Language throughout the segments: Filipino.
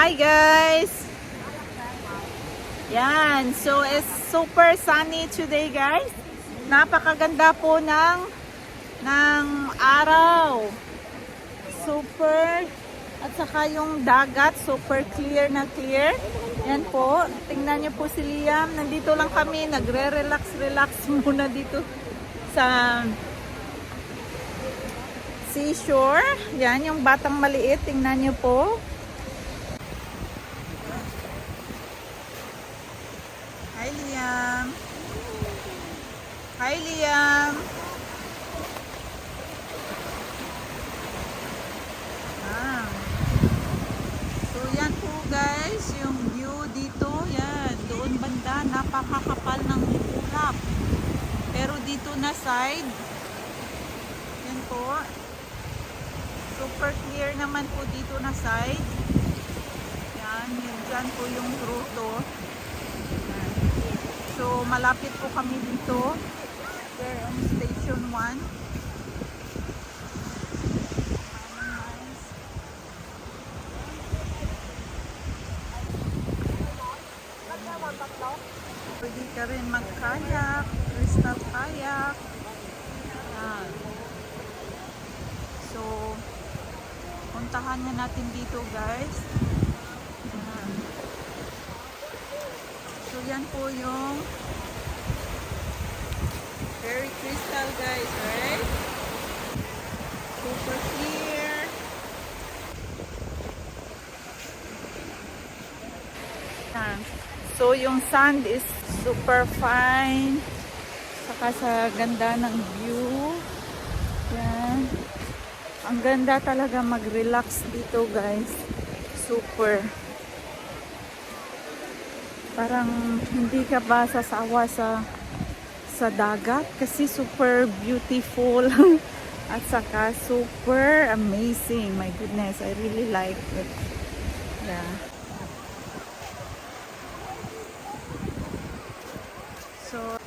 Hi guys! Yan, so it's super sunny today guys. Napakaganda po ng araw. Super, at saka yung dagat, super clear na clear. Yan po, tingnan niyo po si Liam. Nandito lang kami, nagre-relax muna dito sa seashore. Yan, yung batang maliit, tingnan niyo po. Hi Liam. Hi Liam. So yan po guys, yung view dito, yan, doon banda, napakakapal ng ulap. Pero dito na side, yan po, super clear naman po dito na side. Yan, yun dyan po yung grotto. So, malapit po kami dito. We're on station 1. Pwede ka rin mag-kayak, crystal kayak. Yan. So, puntahan na natin dito guys. Yan. So, yan po yung very crystal guys, right? Super clear. Yan. So, yung sand is super fine. Saka sa ganda ng view. Yan. Ang ganda talaga mag-relax dito guys. Super. Parang hindi ka ba sasawa sa dagat kasi super beautiful. At saka super amazing. My goodness, I really like it. Yeah. So,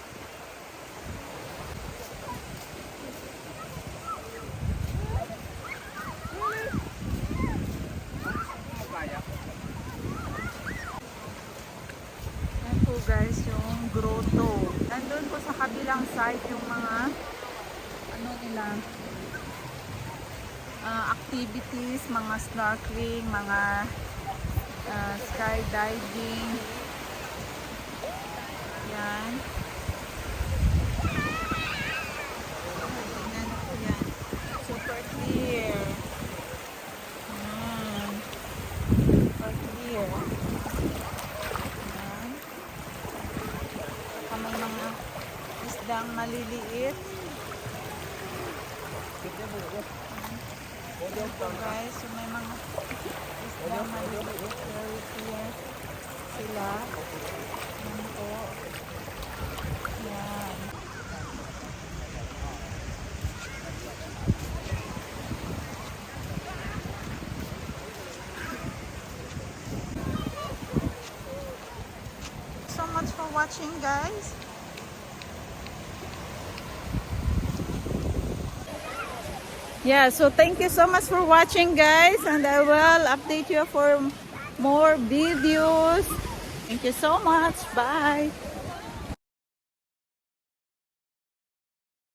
yan po guys yung grotto. Nandun po sa kabilang side yung mga activities, mga snorkeling, mga skydiving. Yan. Tingnan po yan. Super clear. Yan. Super clear. Yan. Saka may mga isdang maliliit. Ito guys, so may mga isdang maliliit. Very clear sila. Yan po. Yan. So much for watching guys. Yeah, so thank you so much for watching guys, and I will update you for more videos. Thank you so much. Bye.